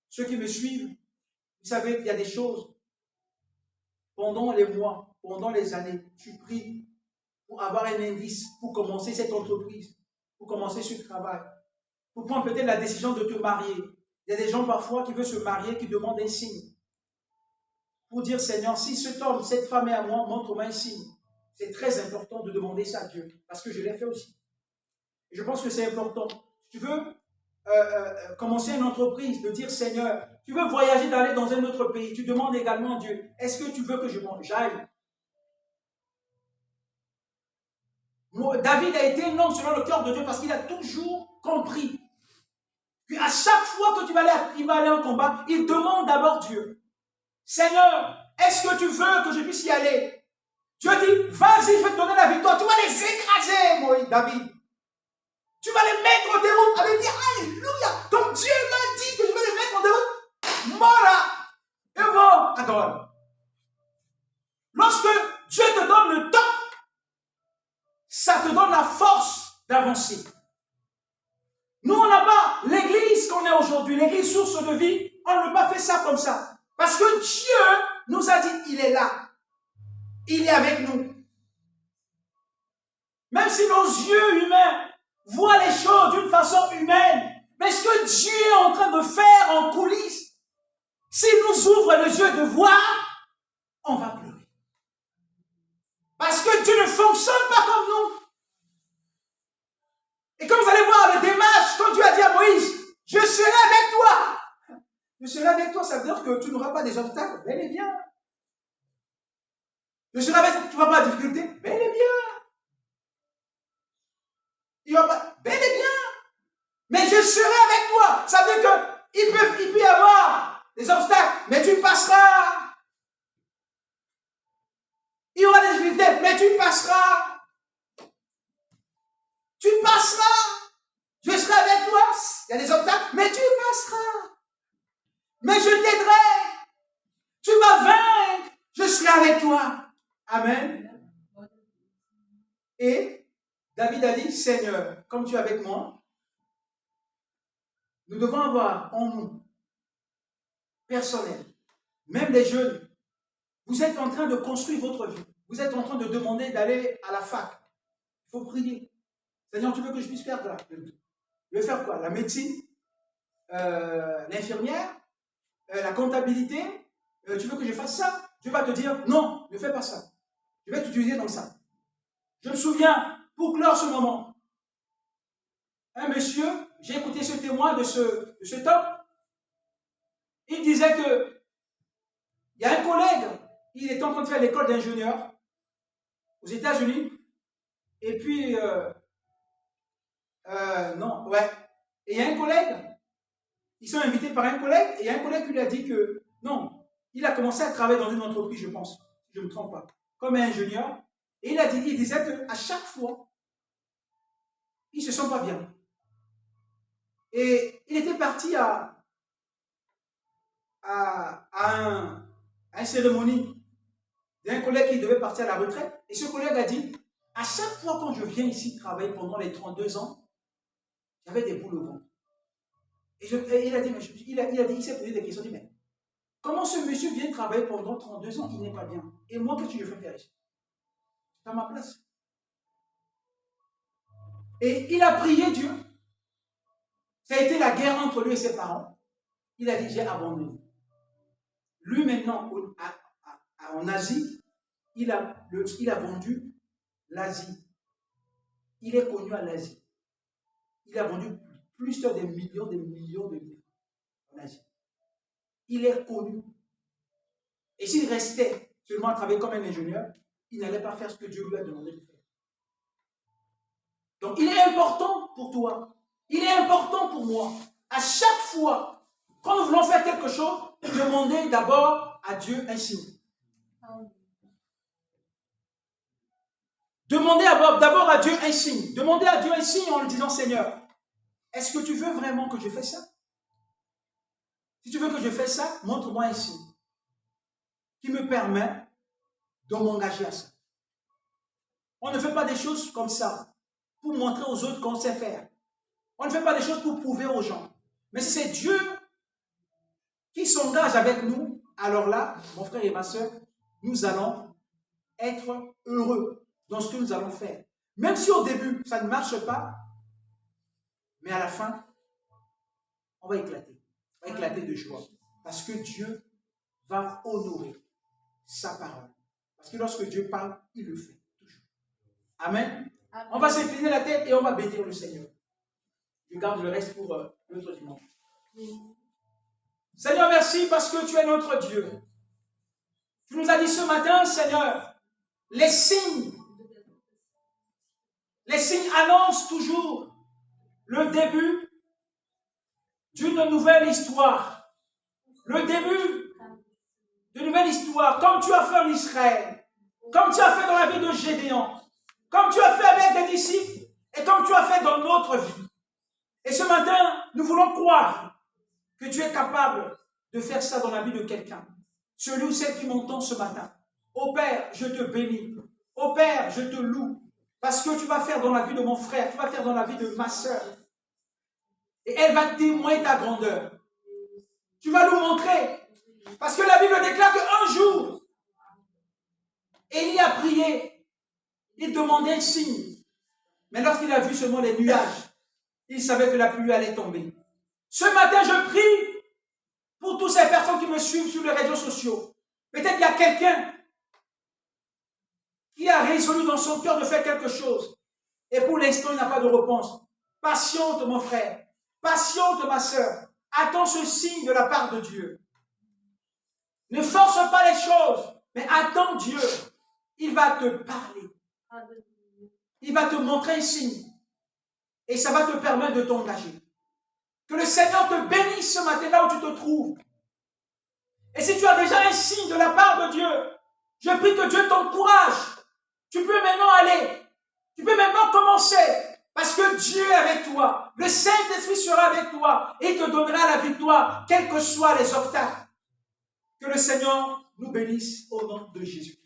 ceux qui me suivent, vous savez qu'il y a des choses, pendant les mois, pendant les années, tu pries pour avoir un indice, pour commencer cette entreprise, pour commencer ce travail, pour prendre peut-être la décision de te marier. Il y a des gens parfois qui veulent se marier, qui demandent un signe. Pour dire, Seigneur, si cet homme, cette femme est à moi, montre-moi un signe. C'est très important de demander ça à Dieu, parce que je l'ai fait aussi. Et je pense que c'est important. Si tu veux commencer une entreprise, de dire, Seigneur, tu veux voyager, d'aller dans un autre pays, tu demandes également à Dieu, est-ce que tu veux que j'aille? David a été un homme selon le cœur de Dieu parce qu'il a toujours compris qu'à chaque fois que il va aller en combat, il demande d'abord Dieu. Seigneur, est-ce que tu veux que je puisse y aller? Dieu dit, vas-y, je vais te donner la victoire. Tu vas les écraser, Moïse, David. Tu vas les mettre en déroute. Avec dit, alléluia. Donc Dieu m'a dit que je vais les mettre en déroute. Mora. Et bon, adore. Lorsque Dieu te donne le temps, ça te donne la force d'avancer. Nous, on n'a pas l'église qu'on est aujourd'hui, l'église source de vie, on ne peut pas faire ça comme ça. Parce que Dieu nous a dit, il est là. Il est avec nous. Même si nos yeux humains voient les choses d'une façon humaine, mais ce que Dieu est en train de faire en coulisses, s'il nous ouvre les yeux de voir, on va pleurer. Parce que Dieu ne fonctionne pas comme nous. Et comme vous allez voir le démarche, quand Dieu a dit à Moïse, je serai avec toi. Je serai avec toi, ça veut dire que tu n'auras pas des obstacles, bel et bien. Je serai avec toi, tu n'auras pas de difficulté, bel et bien. Il va pas, bel et bien. Mais je serai avec toi. Ça veut dire qu'il peut y avoir des obstacles, mais tu passeras. Il y aura des difficultés, mais tu passeras. Tu passeras. Je serai avec toi. Il y a des obstacles, mais tu passeras. Mais je t'aiderai. Tu vas vaincre. Je serai avec toi. Amen. Et David a dit, Seigneur, comme tu es avec moi, nous devons avoir en nous, personnel, même les jeunes, vous êtes en train de construire votre vie. Vous êtes en train de demander d'aller à la fac. Il faut prier. Seigneur, tu veux que je puisse faire quoi? Je vais faire quoi? La médecine, l'infirmière, la comptabilité. Tu veux que je fasse ça? Dieu va te dire, non, ne fais pas ça. Je vais t'utiliser dans ça. Je me souviens, pour clore ce moment, un monsieur, j'ai écouté ce témoin de cet homme. Il disait que il y a un collègue, il était en train de faire l'école d'ingénieur aux États-Unis. Et puis, non, ouais. Et il y a un collègue, ils sont invités par un collègue, et il y a un collègue qui lui a dit que, non, il a commencé à travailler dans une entreprise, je pense, si je ne me trompe pas, comme un ingénieur. Et il disait qu'à chaque fois, il ne se sent pas bien. Et il était parti à une cérémonie d'un collègue qui devait partir à la retraite. Et ce collègue a dit, à chaque fois quand je viens ici travailler pendant les 32 ans, j'avais des boules au ventre. Et il a dit, il s'est posé des questions, il dit, mais comment ce monsieur vient travailler pendant 32 ans, il n'est pas bien. Et moi, qu'est-ce que je fais faire ici? C'est à ma place. Et il a prié Dieu. Ça a été la guerre entre lui et ses parents. Il a dit, j'ai abandonné. Lui, maintenant, en Asie, il a vendu l'Asie. Il est connu à l'Asie. Il a vendu plus de millions de livres en Asie. Il est connu. Et s'il restait seulement à travailler comme un ingénieur, il n'allait pas faire ce que Dieu lui a demandé de faire. Donc, il est important pour toi. Il est important pour moi. À chaque fois, quand nous voulons faire quelque chose, demandez d'abord à Dieu un signe. Demandez d'abord à Dieu un signe. Demandez à Dieu un signe en lui disant, Seigneur, est-ce que tu veux vraiment que je fasse ça? Si tu veux que je fasse ça, montre-moi un signe qui me permet de m'engager à ça. On ne fait pas des choses comme ça pour montrer aux autres qu'on sait faire. On ne fait pas des choses pour prouver aux gens. Mais si c'est Dieu qui s'engage avec nous, alors là, mon frère et ma soeur, nous allons être heureux dans ce que nous allons faire. Même si au début, ça ne marche pas, mais à la fin, on va éclater. On va éclater de joie. Parce que Dieu va honorer sa parole. Parce que lorsque Dieu parle, il le fait. Toujours. Amen. Amen. On va s'incliner la tête et on va bénir le Seigneur. Je garde le reste pour l'autre dimanche. Seigneur, merci parce que tu es notre Dieu. Tu nous as dit ce matin, Seigneur, les signes annoncent toujours le début d'une nouvelle histoire. Le début d'une nouvelle histoire, comme tu as fait en Israël, comme tu as fait dans la vie de Gédéon, comme tu as fait avec des disciples et comme tu as fait dans notre vie. Et ce matin, nous voulons croire que tu es capable de faire ça dans la vie de quelqu'un. Celui ou celle qui m'entend ce matin. Ô Père, je te bénis. Ô Père, je te loue. Parce que tu vas faire dans la vie de mon frère, tu vas faire dans la vie de ma soeur. Et elle va témoigner ta grandeur. Tu vas nous montrer. Parce que la Bible déclare qu'un jour, Élie a prié. Il demandait un signe. Mais lorsqu'il a vu seulement les nuages, il savait que la pluie allait tomber. Ce matin, je prie pour toutes ces personnes qui me suivent sur les réseaux sociaux. Peut-être qu'il y a quelqu'un qui a résolu dans son cœur de faire quelque chose. Et pour l'instant, il n'a pas de réponse. Patiente, mon frère. Patiente, ma soeur. Attends ce signe de la part de Dieu. Ne force pas les choses, mais attends Dieu. Il va te parler. Il va te montrer un signe. Et ça va te permettre de t'engager. Que le Seigneur te bénisse ce matin là où tu te trouves. Et si tu as déjà un signe de la part de Dieu, je prie que Dieu t'encourage. Tu peux maintenant aller. Tu peux maintenant commencer. Parce que Dieu est avec toi. Le Saint-Esprit sera avec toi. Et te donnera la victoire, quels que soient les obstacles. Que le Seigneur nous bénisse au nom de Jésus.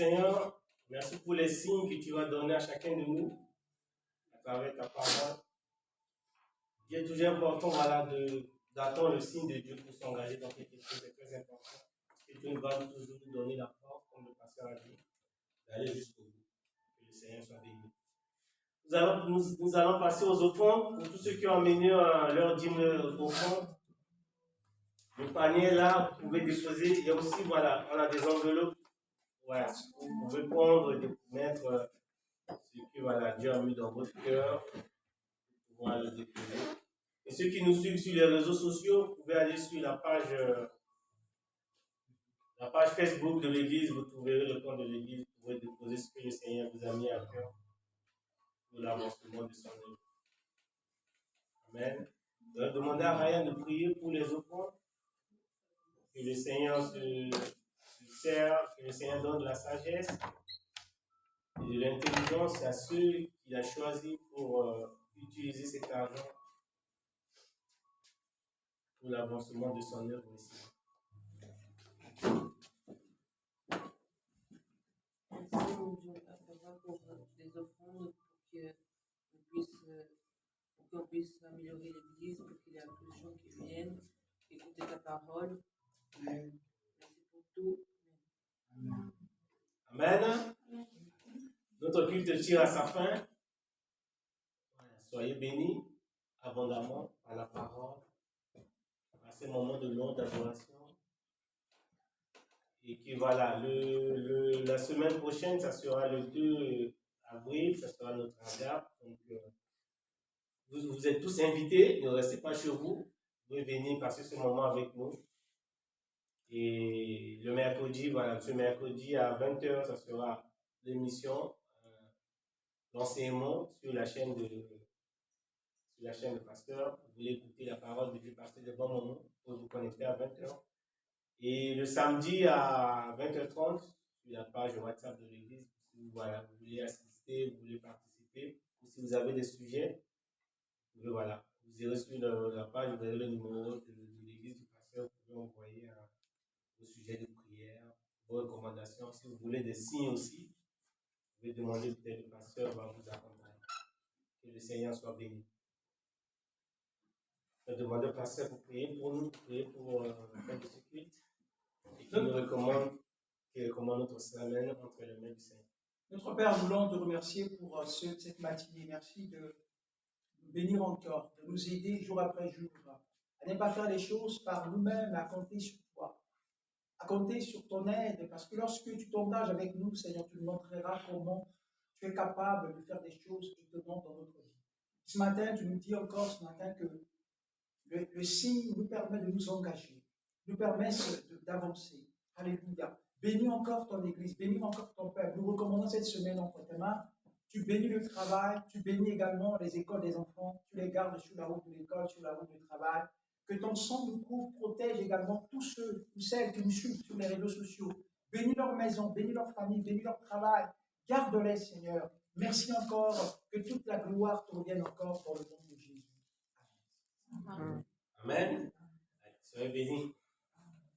Seigneur, merci pour les signes que tu vas donner à chacun de nous à travers ta parole. Il est toujours important voilà, d'attendre le signe de Dieu pour s'engager dans quelque chose, c'est très important. Parce que Dieu va toujours nous donner la force, comme le pasteur a dit, d'aller jusqu'au bout. Que le Seigneur soit béni. Nous allons passer aux offrandes. Pour tous ceux qui ont amené leur dîme aux offrandes, le panier est là, vous pouvez déposer. Il y a aussi, voilà, on a des enveloppes. Voilà, vous pouvez prendre et mettre ce que voilà, Dieu a mis dans votre cœur pour pouvoir le déposer. Et ceux qui nous suivent sur les réseaux sociaux, vous pouvez aller sur la page Facebook de l'église, vous trouverez le compte de l'église, vous pouvez déposer ce que le Seigneur vous a mis à cœur pour l'avancement de son œuvre. Amen. Donc, demandez à Ryan de prier pour les offrandes. Que le Seigneur se sert, que le Seigneur donne de la sagesse et de l'intelligence à ceux qu'il a choisis pour utiliser cet argent pour l'avancement de son œuvre ici. Merci mon Dieu à toi pour les offrandes, pour qu'on puisse améliorer l'Église, pour qu'il y ait plus de gens qui viennent écouter ta parole. Merci pour tout. Amen. Amen. Notre culte tire à sa fin. Soyez bénis abondamment par la parole, à ces moments de longue adoration. Et que voilà, la semaine prochaine, ça sera le 2 avril, ça sera notre ADAP. Donc, vous êtes tous invités, ne restez pas chez vous. Vous pouvez venir passer ce moment avec nous. Et le mercredi, voilà, ce mercredi à 20h, ça sera l'émission, l'enseignement sur la chaîne de Pasteur. Vous voulez écouter la parole de Dieu, passer de bons moments, pour vous connecter à 20h. Et le samedi à 20h30, sur la page WhatsApp de l'église, si voilà, vous voulez assister, vous voulez participer, ou si vous avez des sujets, vous pouvez, voilà, vous irez sur la page, vous verrez le numéro de l'église du pasteur, vous pouvez envoyer vos sujets de prière, vos recommandations. Si vous voulez des signes aussi, vous pouvez demander peut-être le pasteur va vous accompagner. Que le Seigneur soit béni. Je vais demander au pasteur pour prier pour nous, prier pour la fête de ce culte. Et qui nous recommande notre semaine entre les mains du Seigneur. Notre Père, nous voulons te remercier pour cette matinée. Merci de nous bénir encore, de nous aider jour après jour à ne pas faire les choses par nous-mêmes, à compter sur toi, à compter sur ton aide, parce que lorsque tu t'engages avec nous, Seigneur, tu nous montreras comment tu es capable de faire des choses étonnantes dans notre vie. Ce matin, tu nous dis encore ce matin que le signe nous permet de nous engager, nous permet d'avancer. Alléluia. Bénis encore ton Église, bénis encore ton peuple. Nous recommandons cette semaine entre tes mains. Tu bénis le travail, tu bénis également les écoles des enfants, tu les gardes sur la route de l'école, sur la route du travail. Que ton sang nous couvre, protège également tous ceux ou celles qui nous suivent sur les réseaux sociaux. Bénis leur maison, bénis leur famille, bénis leur travail. Garde-les, Seigneur. Merci encore, que toute la gloire te revienne encore dans le nom de Jésus. Amen. Soyez bénis.